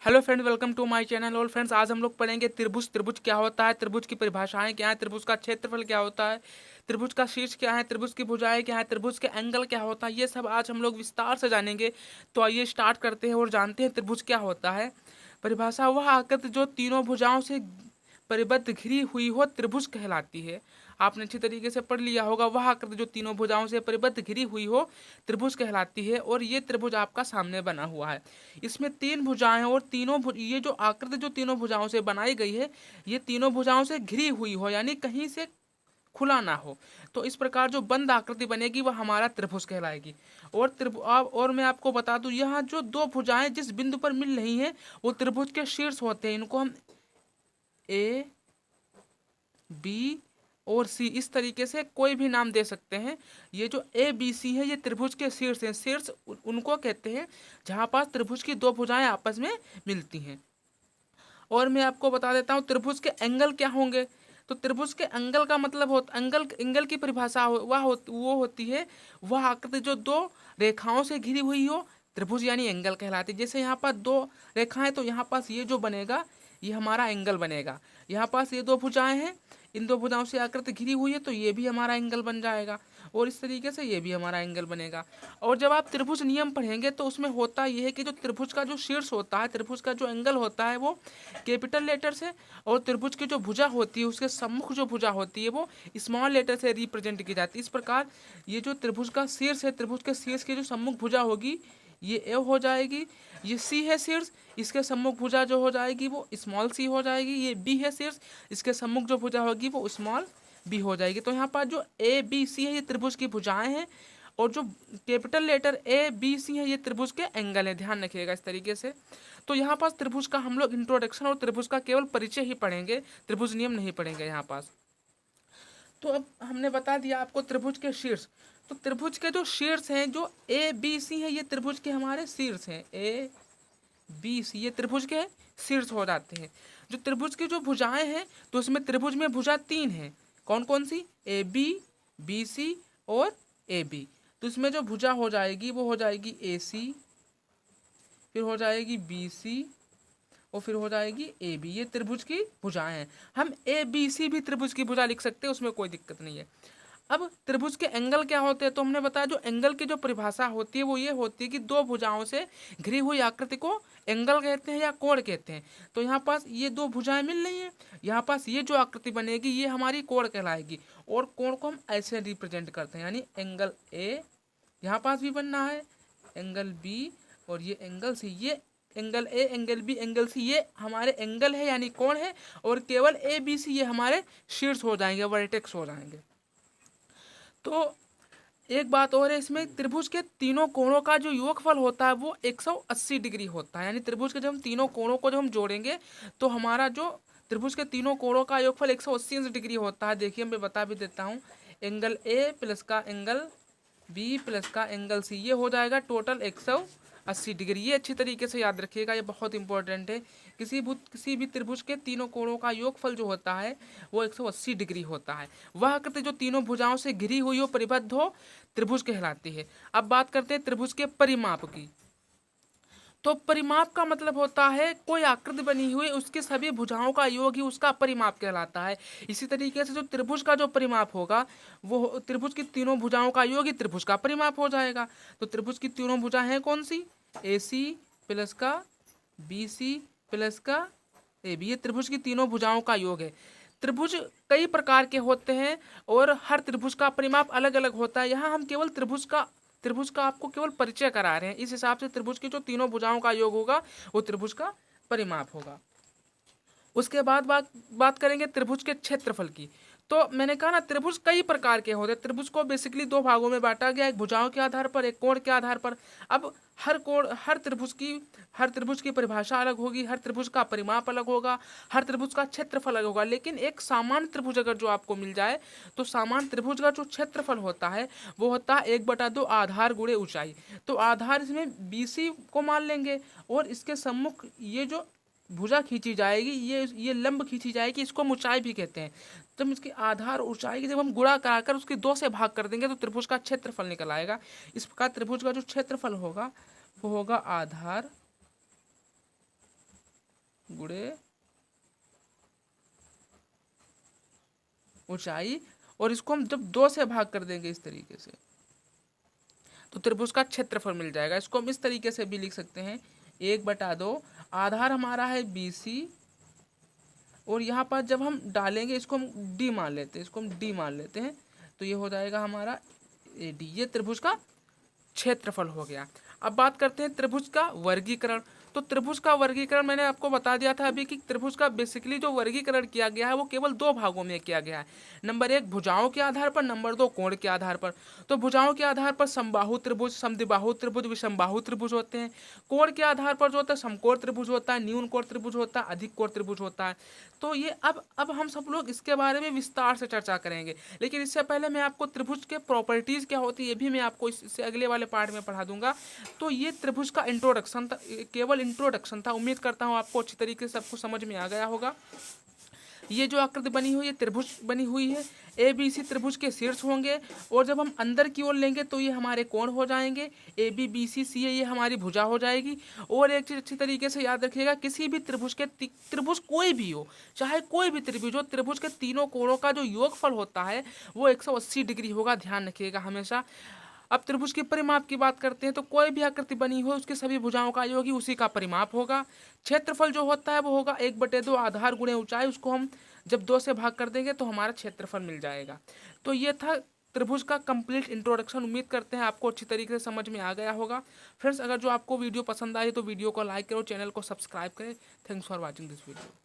Hello friends, welcome to my channel. और friends, आज हम लोग पढ़ेंगे त्रिभुज। त्रिभुज क्या होता है, त्रिभुज की परिभाषाएं क्या है, त्रिभुज का क्षेत्रफल क्या होता है, त्रिभुज का शीर्ष क्या है, त्रिभुज की भुजाएं क्या है, त्रिभुज के एंगल क्या होता है, ये सब आज हम लोग विस्तार से जानेंगे। तो आइए स्टार्ट करते हैं और जानते हैं त्रिभुज क्या होता है। परिभाषा: वह आकृति जो तीनों भुजाओं से परिबद्ध घिरी हुई हो त्रिभुज कहलाती है। आपने अच्छी तरीके से पढ़ लिया होगा, वह आकृति जो तीनों भुजाओं से परिबद्ध घिरी हुई हो त्रिभुज कहलाती है। और ये त्रिभुज आपका सामने बना हुआ है। इसमें तीन भुजाएं हैं और ये जो आकृति जो तीनों भुजाओं से बनाई गई है, ये तीनों भुजाओं से घिरी हुई हो, यानी कहीं से खुला ना हो। तो इस प्रकार जो बंद आकृति बनेगी वह हमारा त्रिभुज कहलाएगी। और मैं आपको बता दूं, यहाँ जो दो भुजाएं जिस बिंदु पर मिल रही हैं वो त्रिभुज के शीर्ष होते हैं। इनको हम ए, बी और सी इस तरीके से कोई भी नाम दे सकते हैं। ये जो ए बी सी है ये त्रिभुज के शीर्ष हैं। शीर्ष उनको कहते हैं जहाँ पास त्रिभुज की दो भुजाएं आपस में मिलती हैं। और मैं आपको बता देता हूँ त्रिभुज के एंगल क्या होंगे। तो त्रिभुज के एंगल का मतलब एंगल की परिभाषा वो होती है वह आकृति जो दो रेखाओं से घिरी हुई हो त्रिभुज यानी एंगल कहलाती है। जैसे यहाँ पर दो रेखाएं, तो यहाँ पास ये जो बनेगा ये हमारा एंगल बनेगा। यहाँ पास ये दो भुजाएं हैं, इन दो भुजाओं से आकृति घिरी हुई है, तो ये भी हमारा एंगल बन जाएगा। और इस तरीके से ये भी हमारा एंगल बनेगा। और जब आप त्रिभुज नियम पढ़ेंगे तो उसमें होता यह है कि जो त्रिभुज का जो शीर्ष होता है, त्रिभुज का जो एंगल होता है वो कैपिटल लेटर से, और त्रिभुज की जो भुजा होती है उसके सम्मुख जो भुजा होती है वो स्मॉल लेटर से रिप्रेजेंट की जाती है। इस प्रकार ये जो त्रिभुज का शीर्ष है, त्रिभुज के शीर्ष की जो सम्मुख भुजा होगी ये ए हो जाएगी। ये सी है शीर्ष, इसके सम्मुख भुजा जो हो जाएगी वो स्मॉल सी हो जाएगी। ये बी है शीर्ष, इसके सम्मुख जो भुजा होगी वो स्मॉल बी हो जाएगी। तो यहाँ पर जो ए बी सी है ये त्रिभुज की भुजाएं हैं, और जो capital letter A B C है ये त्रिभुज के एंगल है। ध्यान रखिएगा इस तरीके से। तो यहाँ पास त्रिभुज का हम लोग इंट्रोडक्शन और त्रिभुज का केवल परिचय ही पढ़ेंगे, त्रिभुज नियम नहीं पढ़ेंगे यहाँ पास। तो अब हमने बता दिया आपको त्रिभुज के शीर्ष। तो त्रिभुज के जो शीर्ष हैं, जो ए बी सी हैं, ये त्रिभुज के हमारे शीर्ष हैं। ए बी सी ये त्रिभुज के शीर्ष हो जाते हैं। जो त्रिभुज की जो भुजाएं हैं, तो उसमें त्रिभुज में भुजा तीन हैं। कौन कौन सी? ए बी सी और ए बी। तो इसमें जो भुजा हो जाएगी वो हो जाएगी ए सी, फिर हो जाएगी बी सी और फिर हो जाएगी ए बी। ये त्रिभुज की भुजाएं हैं। हम ए बी सी भी त्रिभुज की भुजा लिख सकते हैं, उसमें कोई दिक्कत नहीं है। अब त्रिभुज के एंगल क्या होते हैं, तो हमने बताया जो एंगल की जो परिभाषा होती है वो ये होती है कि दो भुजाओं से घिरी हुई आकृति को एंगल कहते हैं या कोण कहते हैं। तो यहाँ पास ये दो भुजाएं मिल रही हैं, यहाँ पास ये जो आकृति बनेगी ये हमारी कोण कहलाएगी। और कोण को हम ऐसे रिप्रेजेंट करते हैं, यानी एंगल ए यहाँ पास भी बनना है, एंगल बी और ये एंगल सी। ये angle A, angle B, angle C ये हमारे एंगल है यानी कोण है। और केवल ए बी सी ये हमारे शीर्ष हो जाएंगे, वर्टेक्स हो जाएंगे। तो एक बात और है, इसमें त्रिभुज के तीनों कोणों का जो योगफल होता है वो 180 डिग्री होता है। यानी त्रिभुज के जब हम तीनों कोणों को जब हम जोड़ेंगे तो हमारा जो त्रिभुज के तीनों कोणों का योगफल 180 डिग्री होता है। देखिए मैं बता भी देता हूँ, एंगल ए प्लस का एंगल बी प्लस का एंगल सी ये हो जाएगा टोटल 180 डिग्री। ये अच्छी तरीके से याद रखिएगा, ये बहुत इंपॉर्टेंट है। किसी भी त्रिभुज के तीनों कोणों का योगफल जो होता है वो 180 डिग्री होता है। वह आकृति जो तीनों भुजाओं से घिरी हुई हो, परिबद्ध हो, त्रिभुज कहलाती है। अब बात करते हैं त्रिभुज के परिमाप की। तो परिमाप का मतलब होता है कोई आकृति बनी हुई उसके सभी भुजाओं का योग ही उसका परिमाप कहलाता है। इसी तरीके से जो त्रिभुज का जो परिमाप होगा वो त्रिभुज की तीनों भुजाओं का योग ही त्रिभुज का परिमाप हो जाएगा। तो त्रिभुज की तीनों भुजा हैं कौन सी? ए सी प्लस का बी सी प्लस का ए बी, ये त्रिभुज की तीनों भुजाओं का योग है। त्रिभुज कई प्रकार के होते हैं और हर त्रिभुज का परिमाप अलग अलग होता है। यहाँ हम केवल त्रिभुज का आपको केवल परिचय करा रहे हैं। इस हिसाब से त्रिभुज की जो तीनों भुजाओं का योग होगा वो त्रिभुज का परिमाप होगा। उसके बाद बात करेंगे त्रिभुज के क्षेत्रफल की। तो मैंने कहा ना, त्रिभुज कई प्रकार के होते हैं। त्रिभुज को बेसिकली दो भागों में बांटा गया, एक भुजाओं के आधार पर, एक कोण के आधार पर। अब हर त्रिभुज की परिभाषा अलग होगी, हर त्रिभुज का परिमाप अलग होगा, हर त्रिभुज का क्षेत्रफल अलग होगा। लेकिन एक सामान्य त्रिभुज अगर जो आपको मिल जाए तो सामान्य त्रिभुज का जो क्षेत्रफल होता है वो होता है 1/2 आधार गुणे ऊंचाई। तो आधार इसमें BC को मान लेंगे और इसके सम्मुख ये जो भुजा खींची जाएगी, ये लंब खींची जाएगी, इसको हम ऊंचाई भी कहते हैं। जब इसकी आधार ऊंचाई की जब हम गुणा कराकर उसकी 2 से भाग कर देंगे तो त्रिभुज का क्षेत्रफल निकल आएगा। इस प्रकार त्रिभुज का जो क्षेत्रफल होगा वो होगा आधार गुणे ऊंचाई, और इसको हम जब 2 से भाग कर देंगे इस तरीके से तो त्रिभुज का क्षेत्रफल मिल जाएगा। इसको हम इस तरीके से भी लिख सकते हैं, 1/2, आधार हमारा है BC, और यहाँ पर जब हम डालेंगे इसको हम D मान लेते हैं, इसको हम D मान लेते हैं, तो ये हो जाएगा हमारा AD। ये त्रिभुज का क्षेत्रफल हो गया। अब बात करते हैं त्रिभुज का वर्गीकरण। तो त्रिभुज का वर्गीकरण मैंने आपको बता दिया था अभी कि त्रिभुज का बेसिकली जो वर्गीकरण किया गया है वो केवल 2 भागों में किया गया है। नंबर 1 भुजाओं के आधार पर, नंबर 2 कोण के आधार पर। तो भुजाओं के आधार पर समबाहु त्रिभुज, समद्विबाहु त्रिभुज, विषमबाहु त्रिभुज होते हैं। कोण के आधार पर जो होता है समकोण त्रिभुज होता है, न्यून कोण त्रिभुज होता है, अधिक कोण त्रिभुज होता है। तो ये अब हम सब लोग इसके बारे में विस्तार से चर्चा करेंगे, लेकिन इससे पहले मैं आपको त्रिभुज के प्रॉपर्टीज क्या होती है ये भी मैं आपको इससे अगले वाले पार्ट में पढ़ा दूंगा। तो ये त्रिभुज का इंट्रोडक्शन था, केवल इंट्रोडक्शन था। उम्मीद करता हूँ आपको अच्छी तरीके से सब कुछ समझ में आ गया होगा। ये जो आकृति बनी हुई है त्रिभुज बनी हुई है, ABC त्रिभुज के शीर्ष होंगे, और जब हम अंदर की ओर लेंगे तो ये हमारे कोण हो जाएंगे, AB BC CA ये हमारी भुजा हो जाएगी। और एक चीज अच्छी तरीके से याद रखिएगा, किसी भी त्रिभुज के त्रिभुज कोई भी हो, चाहे कोई भी त्रिभुज हो, त्रिभुज के तीनों कोणों का जो योगफल होता है वो 180 डिग्री होगा, ध्यान रखिएगा हमेशा। अब त्रिभुज के परिमाप की बात करते हैं तो कोई भी आकृति बनी हो उसके सभी भुजाओं का योग ही उसी का परिमाप होगा। क्षेत्रफल जो होता है वो होगा 1/2 आधार गुणे ऊंचाई, उसको हम जब 2 से भाग कर देंगे तो हमारा क्षेत्रफल मिल जाएगा। तो ये था त्रिभुज का कंप्लीट इंट्रोडक्शन। उम्मीद करते हैं आपको अच्छी तरीके से समझ में आ गया होगा। फ्रेंड्स, अगर जो आपको वीडियो पसंद आई तो वीडियो को लाइक करो, चैनल को सब्सक्राइब करें। Thanks for watching this video.